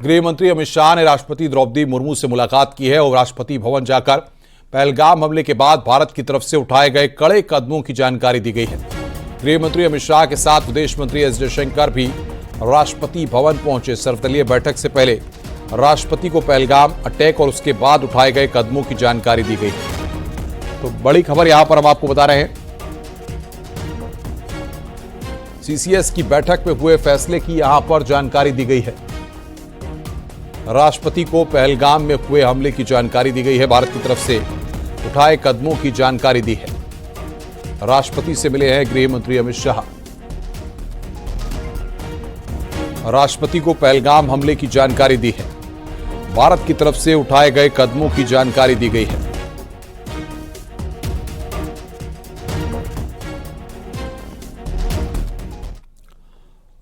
गृह मंत्री अमित शाह ने राष्ट्रपति द्रौपदी मुर्मू से मुलाकात की है और राष्ट्रपति भवन जाकर पहलगाम हमले के बाद भारत की तरफ से उठाए गए कड़े कदमों की जानकारी दी गई है। गृह मंत्री अमित शाह के साथ विदेश मंत्री एस जयशंकर भी राष्ट्रपति भवन पहुंचे। सर्वदलीय बैठक से पहले राष्ट्रपति को पहलगाम अटैक और उसके बाद उठाए गए कदमों की जानकारी दी गई है। तो बड़ी खबर यहां पर हम आपको बता रहे हैं, सीसीएस की बैठक में हुए फैसले की यहां पर जानकारी दी गई है। राष्ट्रपति को पहलगाम में हुए हमले की जानकारी दी गई है। भारत की तरफ से उठाए कदमों की जानकारी दी है। राष्ट्रपति से मिले हैं गृह मंत्री अमित शाह। राष्ट्रपति को पहलगाम हमले की जानकारी दी है। भारत की तरफ से उठाए गए कदमों की जानकारी दी गई है।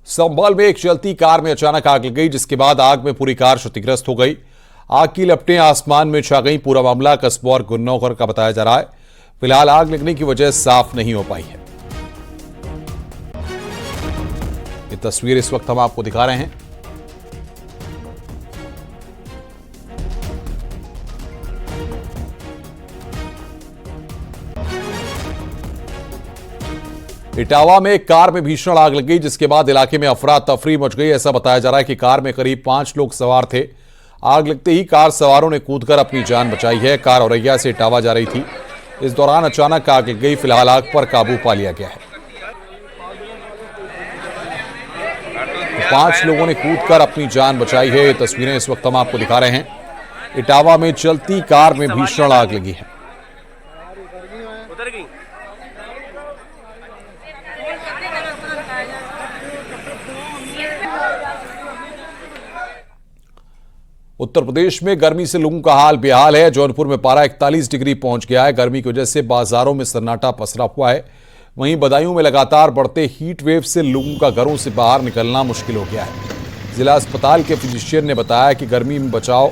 संभल में एक चलती कार में अचानक आग लग गई, जिसके बाद आग में पूरी कार क्षतिग्रस्त हो गई। आग की लपटें आसमान में छा गई। पूरा मामला कस्बा और गुन्नौर का बताया जा रहा है। फिलहाल आग लगने की वजह साफ नहीं हो पाई है। ये तस्वीर इस वक्त हम आपको दिखा रहे हैं। इटावा में एक कार में भीषण आग लग गई, जिसके बाद इलाके में अफरा तफरी मच गई। ऐसा बताया जा रहा है कि कार में करीब 5 लोग सवार थे। आग लगते ही कार सवारों ने कूदकर अपनी जान बचाई है। कार औरैया से इटावा जा रही थी। इस दौरान अचानक आग लग गई। फिलहाल आग पर काबू पा लिया गया है। 5 लोगों ने कूदकर अपनी जान बचाई है। ये तस्वीरें इस वक्त हम आपको दिखा रहे हैं। इटावा में चलती कार में भीषण आग लगी है। उत्तर प्रदेश में गर्मी से लोगों का हाल बेहाल है। जौनपुर में पारा 41 डिग्री पहुंच गया है। गर्मी की वजह से बाजारों में सन्नाटा पसरा हुआ है। वहीं बदायूं में लगातार बढ़ते हीट वेव से लोगों का घरों से बाहर निकलना मुश्किल हो गया है। जिला अस्पताल के फिजिशियन ने बताया कि गर्मी में बचाव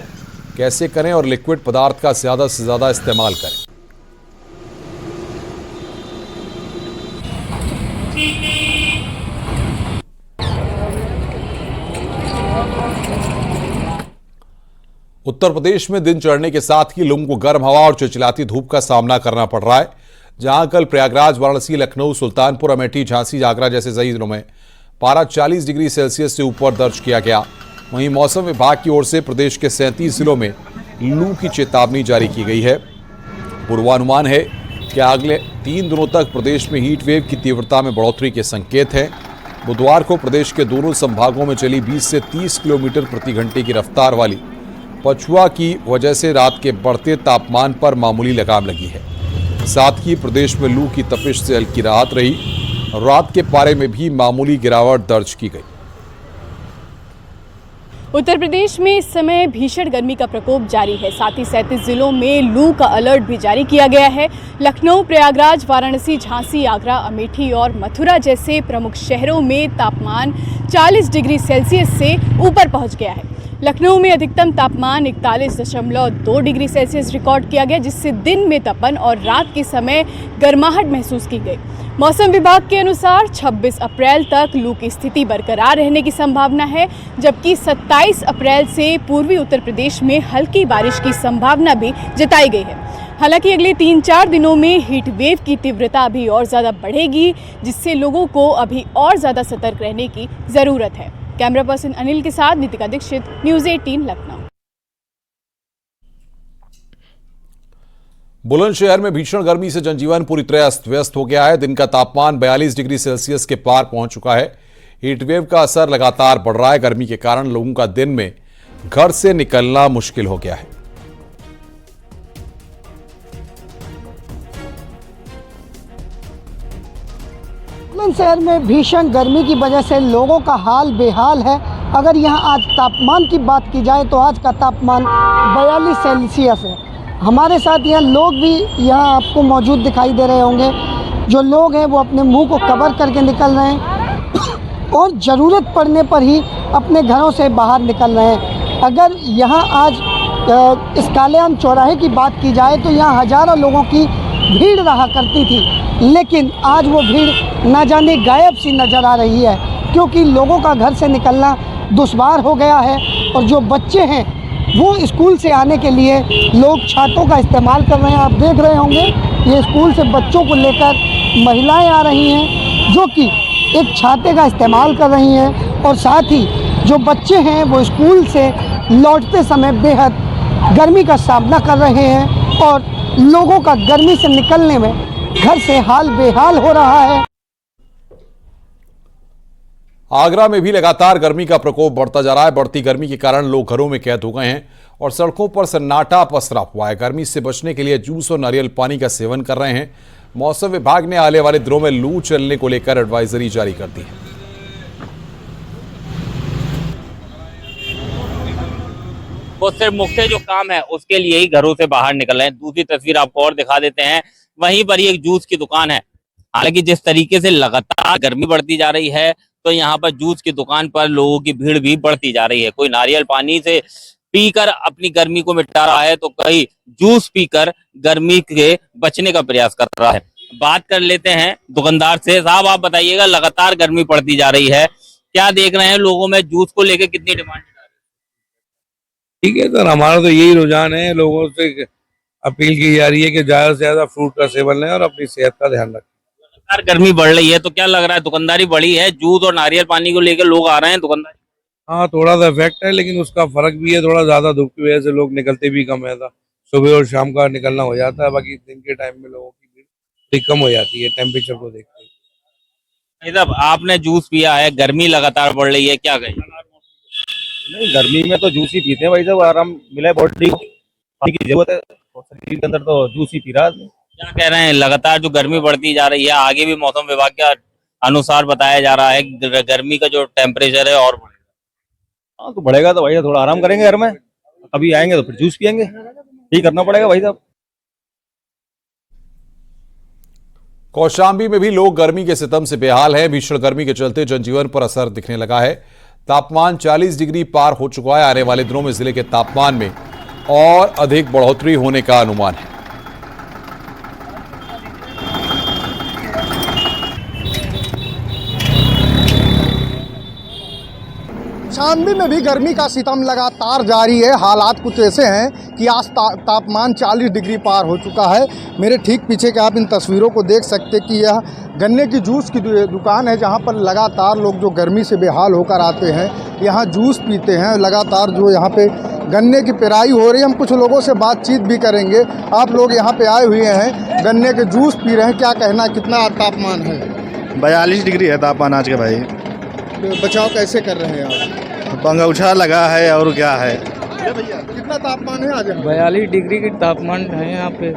कैसे करें और लिक्विड पदार्थ का ज्यादा से ज्यादा इस्तेमाल करें। उत्तर प्रदेश में दिन चढ़ने के साथ ही लोगों को गर्म हवा और चिलचिलाती धूप का सामना करना पड़ रहा है। जहां कल प्रयागराज, वाराणसी, लखनऊ, सुल्तानपुर, अमेठी, झांसी, आगरा जैसे कई जिलों में पारा 40 डिग्री सेल्सियस से ऊपर दर्ज किया गया। वहीं मौसम विभाग की ओर से प्रदेश के 37 जिलों में लू की चेतावनी जारी की गई है। पूर्वानुमान है कि अगले 3 दिनों तक प्रदेश में हीट वेव की तीव्रता में बढ़ोतरी के संकेत हैं। बुधवार को प्रदेश के दोनों संभागों में चली 20 से 30 किलोमीटर प्रति घंटे की रफ्तार वाली पछुआ की वजह से रात के बढ़ते तापमान पर मामूली लगाम लगी है। साथ ही प्रदेश में लू की तपिश से हल्की राहत रही। रात के पारे में भी मामूली गिरावट दर्ज की गई। उत्तर प्रदेश में इस समय भीषण गर्मी का प्रकोप जारी है। साथ ही 37 जिलों में लू का अलर्ट भी जारी किया गया है। लखनऊ, प्रयागराज, वाराणसी, झांसी, आगरा, अमेठी और मथुरा जैसे प्रमुख शहरों में तापमान 40 डिग्री सेल्सियस से ऊपर पहुंच गया है। लखनऊ में अधिकतम तापमान 41.2 डिग्री सेल्सियस रिकॉर्ड किया गया, जिससे दिन में तपन और रात के समय गर्माहट महसूस की गई। मौसम विभाग के अनुसार 26 अप्रैल तक लू की स्थिति बरकरार रहने की संभावना है, जबकि 27 अप्रैल से पूर्वी उत्तर प्रदेश में हल्की बारिश की संभावना भी जताई गई है। हालांकि अगले 3-4 दिनों में हीट वेव की तीव्रता अभी और ज़्यादा बढ़ेगी, जिससे लोगों को अभी और ज़्यादा सतर्क रहने की ज़रूरत है। कैमरा पर्सन अनिल के साथ नितिका दीक्षित, न्यूज़ 18 लखनऊ। बुलंदशहर में भीषण गर्मी से जनजीवन पूरी तरह अस्त व्यस्त हो गया है। दिन का तापमान 42 डिग्री सेल्सियस के पार पहुंच चुका है। हीटवेव का असर लगातार बढ़ रहा है। गर्मी के कारण लोगों का दिन में घर से निकलना मुश्किल हो गया है। बुलंदशहर में भीषण गर्मी की वजह से लोगों का हाल बेहाल है। अगर यहाँ आज तापमान की बात की जाए तो आज का तापमान 42 सेल्सियस है। हमारे साथ यहाँ लोग भी यहाँ आपको मौजूद दिखाई दे रहे होंगे। जो लोग हैं वो अपने मुंह को कवर करके निकल रहे हैं और ज़रूरत पड़ने पर ही अपने घरों से बाहर निकल रहे हैं। अगर यहाँ आज इस कालेआम चौराहे की बात की जाए तो यहाँ हज़ारों लोगों की भीड़ रहा करती थी, लेकिन आज वो भीड़ ना जाने गायब सी नज़र आ रही है, क्योंकि लोगों का घर से निकलना दुश्वार हो गया है। और जो बच्चे हैं वो स्कूल से आने के लिए लोग छातों का इस्तेमाल कर रहे हैं। आप देख रहे होंगे ये स्कूल से बच्चों को लेकर महिलाएं आ रही हैं जो कि एक छाते का इस्तेमाल कर रही हैं। और साथ ही जो बच्चे हैं वो स्कूल से लौटते समय बेहद गर्मी का सामना कर रहे हैं और लोगों का गर्मी से निकलने में घर से हाल बेहाल हो रहा है। आगरा में भी लगातार गर्मी का प्रकोप बढ़ता जा रहा है। बढ़ती गर्मी के कारण लोग घरों में कैद हो गए हैं और सड़कों पर सन्नाटा पसरा हुआ है। गर्मी से बचने के लिए जूस और नारियल पानी का सेवन कर रहे हैं। मौसम विभाग ने आने वाले दिनों में लू चलने को लेकर एडवाइजरी जारी कर दी है। वो सिर्फ मुख्य जो काम है उसके लिए ही घरों से बाहर निकल रहे हैं। दूसरी तस्वीर आपको और दिखा देते हैं, वहीं पर ही एक जूस की दुकान है। हालांकि जिस तरीके से लगातार गर्मी बढ़ती जा रही है तो यहाँ पर जूस की दुकान पर लोगों की भीड़ भी बढ़ती जा रही है। कोई नारियल पानी से पीकर अपनी गर्मी को मिटा रहा है तो कई जूस पीकर गर्मी के बचने का प्रयास कर रहा है। बात कर लेते हैं दुकानदार से। साहब आप बताइएगा, लगातार गर्मी बढ़ती जा रही है, क्या देख रहे हैं लोगों में जूस को लेकर कितनी डिमांड? ठीक है सर, हमारा तो यही रुझान है, लोगों से अपील की जा रही है कि ज्यादा से ज्यादा फ्रूट का सेवन लें और अपनी सेहत का ध्यान रखें। लगातार गर्मी बढ़ रही है तो क्या लग रहा है, दुकानदारी बढ़ी है? जूस और नारियल पानी को लेकर लोग आ रहे हैं दुकानदारी? हाँ, थोड़ा सा इफेक्ट है, लेकिन उसका फर्क भी है। थोड़ा ज्यादा धूप की वजह से लोग निकलते भी कम है। सुबह और शाम का निकलना हो जाता है, बाकी दिन के टाइम में लोगों की भीड़ कम हो जाती है टेम्परेचर को देखते हुए। साहब आपने जूस पिया है, गर्मी लगातार बढ़ रही है, क्या कहें? नहीं, गर्मी में तो जूस ही पीते हैं भाई साहब, आराम मिले बॉडी को, पानी की जरूरत है और शरीर के अंदर तो जूस ही पी रहा है। क्या कह रहे हैं, लगातार जो गर्मी बढ़ती जा रही है, आगे भी मौसम विभाग के अनुसार बताया जा रहा है गर्मी का जो टेम्परेचर है और बढ़ेगा। हाँ तो बढ़ेगा तो भाई थोड़ा आराम करेंगे घर में, अभी आएंगे तो फिर जूस पियेंगे, यही करना पड़ेगा भाई साहब। कौशाम्बी में भी लोग गर्मी के सितम से बेहाल हैं। भीषण गर्मी के चलते जनजीवन पर असर दिखने लगा है। तापमान 40 डिग्री पार हो चुका है। आने वाले दिनों में जिले के तापमान में और अधिक बढ़ोतरी होने का अनुमान है। कौशाम्बी में भी गर्मी का सितम लगातार जारी है। हालात कुछ ऐसे हैं कि आज तापमान 40 डिग्री पार हो चुका है। मेरे ठीक पीछे के आप इन तस्वीरों को देख सकते कि यह गन्ने की जूस की दुकान है, जहां पर लगातार लोग जो गर्मी से बेहाल होकर आते हैं यहां जूस पीते हैं। लगातार जो यहां पे गन्ने की पेराई हो रही है। हम कुछ लोगों से बातचीत भी करेंगे। आप लोग यहां पे आए हुए हैं, गन्ने के जूस पी रहे हैं, क्या कहना, कितना तापमान है? 42 डिग्री है तापमान आज के भाई। तो बचाव कैसे कर रहे हैं आप? पंखा लगा है और क्या है। कितना तापमान है आज? 42 डिग्री की तापमान है यहाँ पे।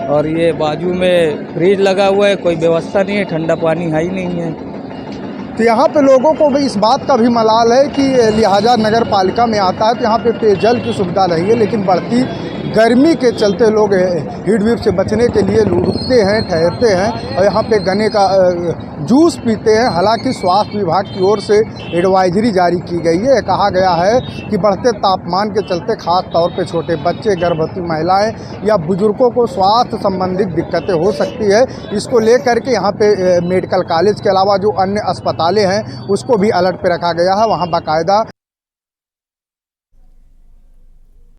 और ये बाजू में फ्रिज लगा हुआ है, कोई व्यवस्था नहीं है, ठंडा पानी है ही नहीं है। तो यहाँ पे लोगों को भी इस बात का भी मलाल है कि लिहाजा नगर पालिका में आता है तो यहाँ पे पेयजल की सुविधा नहीं है, लेकिन बढ़ती गर्मी के चलते लोग हीट वेव से बचने के लिए रुकते हैं, ठहरते हैं और यहाँ पे गन्ने का जूस पीते हैं। हालांकि स्वास्थ्य विभाग की ओर से एडवाइजरी जारी की गई है। कहा गया है कि बढ़ते तापमान के चलते खास तौर पे छोटे बच्चे, गर्भवती महिलाएं या बुजुर्गों को स्वास्थ्य संबंधित दिक्कतें हो सकती है। इसको लेकर के यहाँ पे मेडिकल कॉलेज के अलावा जो अन्य अस्पतालें हैं उसको भी अलर्ट पे रखा गया है। वहाँ बाकायदा